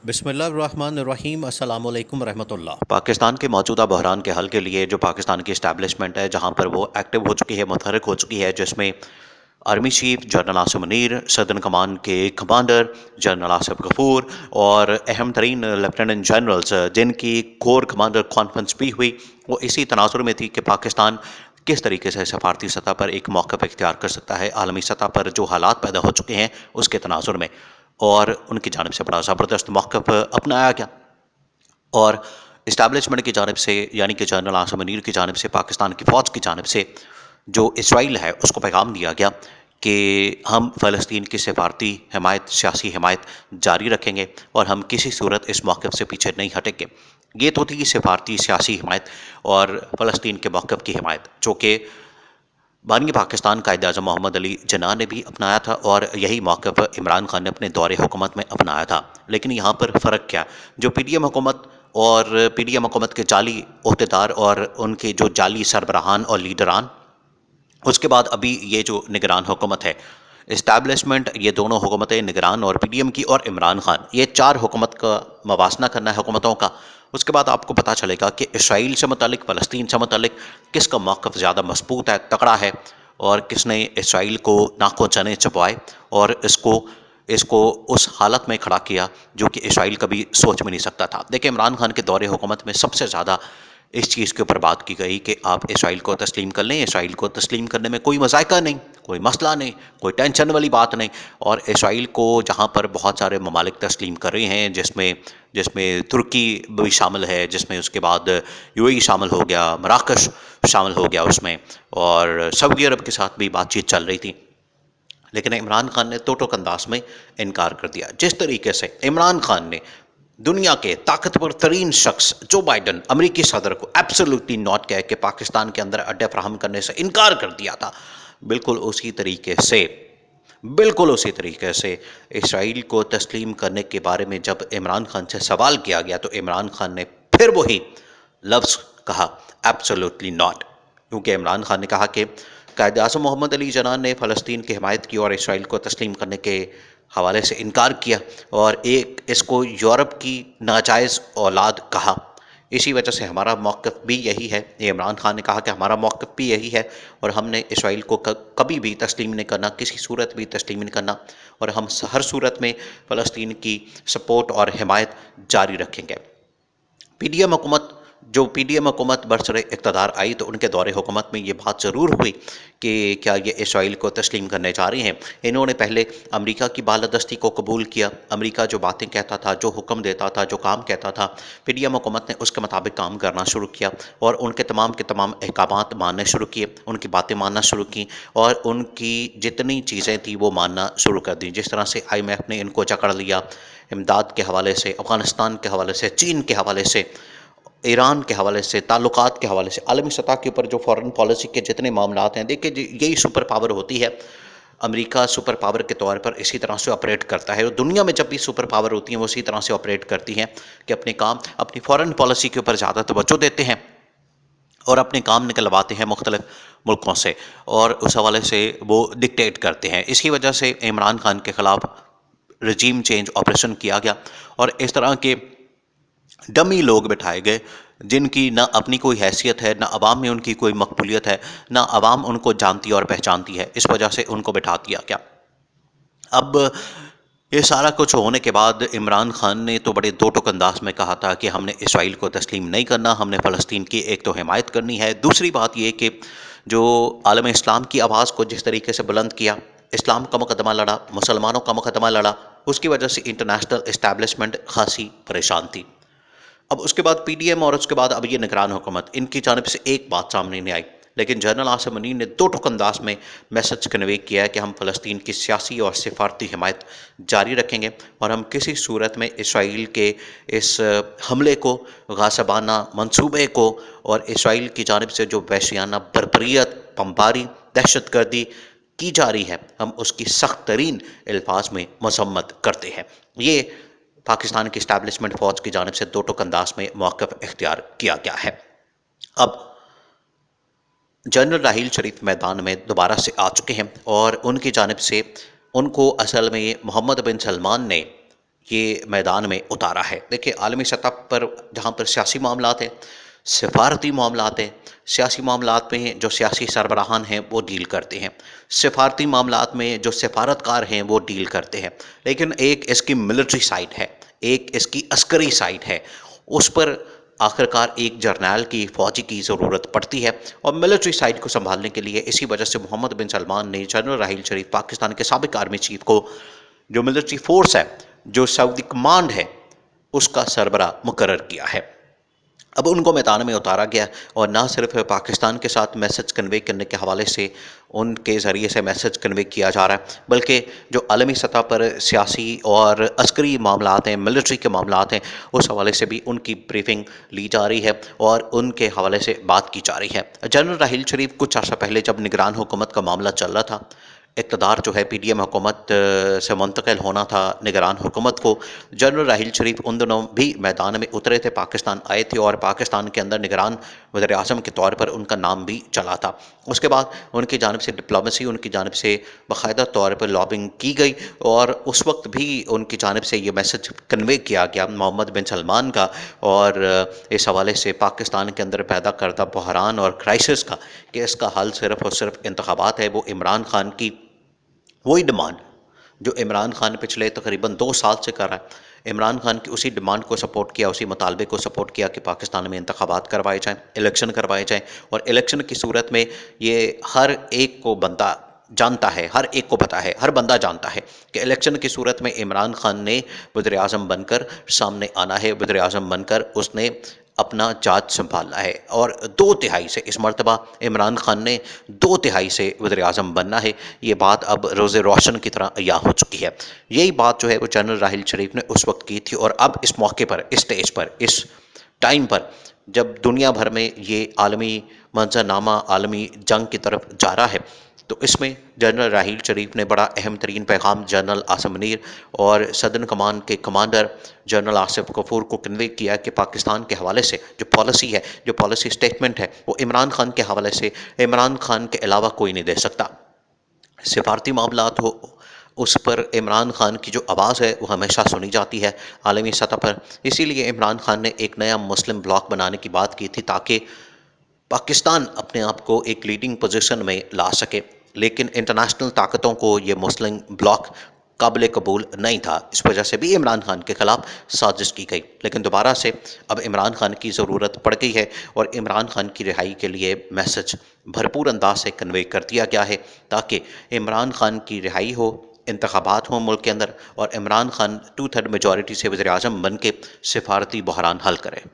بسم اللہ الرحمن الرحیم، السلام علیکم ورحمۃ اللہ۔ پاکستان کے موجودہ بحران کے حل کے لیے جو پاکستان کی اسٹیبلشمنٹ ہے، جہاں پر وہ ایکٹیو ہو چکی ہے، متحرک ہو چکی ہے، جس میں army chief general Asim Munir, southern کمان کے کمانڈر جنرل آصف غفور اور اہم ترین لیفٹیننٹ جنرلز جن کی کور کمانڈر کانفرنس بھی ہوئی، وہ اسی تناظر میں تھی کہ پاکستان کس طریقے سے سفارتی سطح پر ایک موقف اختیار کر سکتا ہے، عالمی سطح پر جو حالات پیدا ہو چکے ہیں اس کے تناظر میں، اور ان کی جانب سے بڑا زبردست موقف اپنایا گیا۔ اور اسٹیبلشمنٹ کی جانب سے، یعنی کہ جنرل عاصم منیر کی جانب سے، پاکستان کی فوج کی جانب سے جو اسرائیل ہے اس کو پیغام دیا گیا کہ ہم فلسطین کی سفارتی حمایت، سیاسی حمایت جاری رکھیں گے اور ہم کسی صورت اس موقف سے پیچھے نہیں ہٹیں گے۔ یہ تو تھی سفارتی سیاسی حمایت اور فلسطین کے موقف کی حمایت، جو کہ بانی پاکستان قائد اعظم محمد علی جناح نے بھی اپنایا تھا، اور یہی موقف عمران خان نے اپنے دور حکومت میں اپنایا تھا۔ لیکن یہاں پر فرق کیا، جو پی ڈی ایم حکومت اور پی ڈی ایم حکومت کے جعلی عہدیدار اور ان کے جو جعلی سربراہان اور لیڈران، اس کے بعد ابھی یہ جو نگران حکومت ہے، اسٹیبلشمنٹ، یہ دونوں حکومتیں نگران اور پی ڈی ایم کی اور عمران خان، یہ چار حکومت کا موازنہ کرنا ہے حکومتوں کا۔ اس کے بعد آپ کو پتہ چلے گا کہ اسرائیل سے متعلق، فلسطین سے متعلق کس کا موقف زیادہ مضبوط ہے، تکڑا ہے، اور کس نے اسرائیل کو ناکوں چنے چبوائے اور اس کو اس حالت میں کھڑا کیا جو کہ اسرائیل کبھی سوچ میں نہیں سکتا تھا۔ دیکھیں، عمران خان کے دور حکومت میں سب سے زیادہ اس چیز کے اوپر بات کی گئی کہ آپ اسرائیل کو تسلیم کر لیں، اسرائیل کو تسلیم کرنے میں کوئی مذائقہ نہیں، کوئی مسئلہ نہیں، کوئی ٹینشن والی بات نہیں۔ اور اسرائیل کو جہاں پر بہت سارے ممالک تسلیم کر رہے ہیں، جس میں ترکی بھی شامل ہے، جس میں اس کے بعد یو اے ای شامل ہو گیا، مراکش شامل ہو گیا اس میں، اور سعودی عرب کے ساتھ بھی بات چیت چل رہی تھی، لیکن عمران خان نے ٹوٹک انداز میں انکار کر دیا۔ جس طریقے سے عمران خان نے دنیا کے طاقتور ترین شخص جو بائیڈن، امریکی صدر کو ایبسولوٹلی ناٹ کہہ کے پاکستان کے اندر اڈے فراہم کرنے سے انکار کر دیا تھا، بالکل اسی طریقے سے اسرائیل کو تسلیم کرنے کے بارے میں جب عمران خان سے سوال کیا گیا تو عمران خان نے پھر وہی لفظ کہا، ایبسولوٹلی ناٹ، کیونکہ عمران خان نے کہا کہ قائد اعظم محمد علی جناح نے فلسطین کی حمایت کی اور اسرائیل کو تسلیم کرنے کے حوالے سے انکار کیا، اور اس کو یورپ کی ناجائز اولاد کہا۔ اسی وجہ سے ہمارا موقف بھی یہی ہے، یہ عمران خان نے کہا کہ ہمارا موقف بھی یہی ہے، اور ہم نے اسرائیل کو کبھی بھی تسلیم نہیں کرنا، کسی صورت بھی تسلیم نہیں کرنا، اور ہم ہر صورت میں فلسطین کی سپورٹ اور حمایت جاری رکھیں گے۔ پی ڈی ایم حکومت برسر اقتدار آئی تو ان کے دور حکومت میں یہ بات ضرور ہوئی کہ کیا یہ اسرائیل کو تسلیم کرنے جا رہے ہیں۔ انہوں نے پہلے امریکہ کی بالادستی کو قبول کیا، امریکہ جو باتیں کہتا تھا، جو حکم دیتا تھا، جو کام کہتا تھا، پی ڈی ایم حکومت نے اس کے مطابق کام کرنا شروع کیا، اور ان کے تمام احکامات ماننے شروع کیے، ان کی باتیں ماننا شروع کی، اور ان کی جتنی چیزیں تھیں وہ ماننا شروع کر دیں۔ جس طرح سے آئی ایم ایف نے ان کو جکڑ لیا، امداد کے حوالے سے، افغانستان کے حوالے سے، چین کے حوالے سے، ایران کے حوالے سے، تعلقات کے حوالے سے، عالمی سطح کے اوپر جو فارن پالیسی کے جتنے معاملات ہیں، دیکھیں یہی سپر پاور ہوتی ہے۔ امریکہ سپر پاور کے طور پر اسی طرح سے آپریٹ کرتا ہے، اور دنیا میں جب بھی سپر پاور ہوتی ہیں وہ اسی طرح سے آپریٹ کرتی ہیں کہ اپنی فارن پالیسی کے اوپر زیادہ توجہ دیتے ہیں اور اپنے کام نکلواتے ہیں مختلف ملکوں سے، اور اس حوالے سے وہ ڈکٹیٹ کرتے ہیں۔ اسی وجہ سے عمران خان کے خلاف رجیم چینج آپریشن کیا گیا، اور اس طرح کے ڈمی لوگ بٹھائے گئے جن کی نہ اپنی کوئی حیثیت ہے، نہ عوام میں ان کی کوئی مقبولیت ہے، نہ عوام ان کو جانتی اور پہچانتی ہے، اس وجہ سے ان کو بٹھا دیا گیا۔ اب یہ سارا کچھ ہونے کے بعد عمران خان نے تو بڑے دو ٹوک انداز میں کہا تھا کہ ہم نے اسرائیل کو تسلیم نہیں کرنا، ہم نے فلسطین کی ایک تو حمایت کرنی ہے، دوسری بات یہ کہ جو عالم اسلام کی آواز کو جس طریقے سے بلند کیا، اسلام کا مقدمہ لڑا، مسلمانوں کا مقدمہ لڑا، اس کی وجہ سے انٹرنیشنل اسٹیبلشمنٹ خاصی پریشان تھی۔ اب اس کے بعد پی ڈی ایم اور اس کے بعد اب یہ نگران حکومت، ان کی جانب سے ایک بات سامنے نہیں آئی، لیکن جنرل عاصم منیر نے دو ٹوک انداز میں میسج کنوے کیا ہے کہ ہم فلسطین کی سیاسی اور سفارتی حمایت جاری رکھیں گے، اور ہم کسی صورت میں اسرائیل کے اس حملے کو، غاصبانہ منصوبے کو، اور اسرائیل کی جانب سے جو وحشیانہ بربریت، بمباری، دہشت گردی کی جا رہی ہے، ہم اس کی سخت ترین الفاظ میں مذمت کرتے ہیں۔ یہ پاکستان کی اسٹیبلشمنٹ فوج کی جانب سے دو ٹوک انداز میں موقف اختیار کیا گیا ہے۔ اب جنرل راحیل شریف میدان میں دوبارہ سے آ چکے ہیں، اور ان کی جانب سے ان کو اصل میں محمد بن سلمان نے یہ میدان میں اتارا ہے۔ دیکھیں عالمی سطح پر جہاں پر سیاسی معاملات ہیں، سفارتی معاملات ہیں، سیاسی معاملات میں جو سیاسی سربراہان ہیں وہ ڈیل کرتے ہیں، سفارتی معاملات میں جو سفارتکار ہیں وہ ڈیل کرتے ہیں، لیکن ایک اس کی ملٹری سائٹ ہے، ایک اس کی عسکری سائٹ ہے، اس پر آخرکار ایک جرنیل کی، فوجی کی ضرورت پڑتی ہے، اور ملٹری سائٹ کو سنبھالنے کے لیے اسی وجہ سے محمد بن سلمان نے جنرل راحیل شریف پاکستان کے سابق آرمی چیف کو جو ملٹری فورس ہے، جو سعودی کمانڈ ہے، اس کا سربراہ مقرر کیا ہے۔ اب ان کو میدان میں اتارا گیا، اور نہ صرف پاکستان کے ساتھ میسج کنوے کرنے کے حوالے سے ان کے ذریعے سے میسج کنوے کیا جا رہا ہے، بلکہ جو عالمی سطح پر سیاسی اور عسکری معاملات ہیں، ملٹری کے معاملات ہیں، اس حوالے سے بھی ان کی بریفنگ لی جا رہی ہے اور ان کے حوالے سے بات کی جا رہی ہے۔ جنرل راحیل شریف کچھ عرصہ پہلے جب نگران حکومت کا معاملہ چل رہا تھا، اقتدار جو ہے پی ڈی ایم حکومت سے منتقل ہونا تھا نگران حکومت کو، جنرل راحیل شریف ان دنوں بھی میدان میں اترے تھے، پاکستان آئے تھے، اور پاکستان کے اندر نگران وزیر اعظم کے طور پر ان کا نام بھی چلا تھا۔ اس کے بعد ان کی جانب سے ڈپلومیسی، ان کی جانب سے باقاعدہ طور پر لابنگ کی گئی، اور اس وقت بھی ان کی جانب سے یہ میسج کنوے کیا گیا محمد بن سلمان کا، اور اس حوالے سے پاکستان کے اندر پیدا کردہ بحران اور کرائسس کا، کہ اس کا حل صرف اور صرف انتخابات ہے۔ وہ عمران خان کی وہی ڈیمانڈ جو عمران خان پچھلے تقریباً 2 سال سے کر رہا ہے، عمران خان کی اسی ڈیمانڈ کو سپورٹ کیا، اسی مطالبے کو سپورٹ کیا کہ پاکستان میں انتخابات کروائے جائیں، الیکشن کروائے جائیں، اور الیکشن کی صورت میں یہ ہر ایک کو بندہ جانتا ہے، ہر ایک کو پتہ ہے، ہر بندہ جانتا ہے کہ الیکشن کی صورت میں عمران خان نے وزیر اعظم بن کر سامنے آنا ہے، وزیر اعظم بن کر اس نے اپنا جاج سنبھالنا ہے، اور 2/3 سے اس مرتبہ عمران خان نے 2/3 سے وزیر اعظم بننا ہے۔ یہ بات اب روز روشن کی طرح عیاں ہو چکی ہے۔ یہی بات جو ہے وہ جنرل راحیل شریف نے اس وقت کی تھی، اور اب اس موقع پر، اس سٹیج پر، اس ٹائم پر، جب دنیا بھر میں یہ عالمی منظرنامہ عالمی جنگ کی طرف جا رہا ہے، تو اس میں جنرل راحیل شریف نے بڑا اہم ترین پیغام جنرل عاصم منیر اور سدرن کمان کے کمانڈر جنرل آصف غفور کو کنوے کیا کہ پاکستان کے حوالے سے جو پالیسی ہے، جو پالیسی سٹیٹمنٹ ہے، وہ عمران خان کے حوالے سے عمران خان کے علاوہ کوئی نہیں دے سکتا۔ سفارتی معاملات ہو، اس پر عمران خان کی جو آواز ہے وہ ہمیشہ سنی جاتی ہے عالمی سطح پر۔ اسی لیے عمران خان نے ایک نیا مسلم بلاک بنانے کی بات کی تھی، تاکہ پاکستان اپنے آپ کو ایک لیڈنگ پوزیشن میں لا سکے، لیکن انٹرنیشنل طاقتوں کو یہ مسلم بلاک قابل قبول نہیں تھا، اس وجہ سے بھی عمران خان کے خلاف سازش کی گئی، لیکن دوبارہ سے اب عمران خان کی ضرورت پڑ گئی ہے، اور عمران خان کی رہائی کے لیے میسج بھرپور انداز سے کنوے کر دیا گیا ہے، تاکہ عمران خان کی رہائی ہو، انتخابات ہوں ملک کے اندر، اور عمران خان 2/3 میجورٹی سے وزیر اعظم بن کے سفارتی بحران حل کرے۔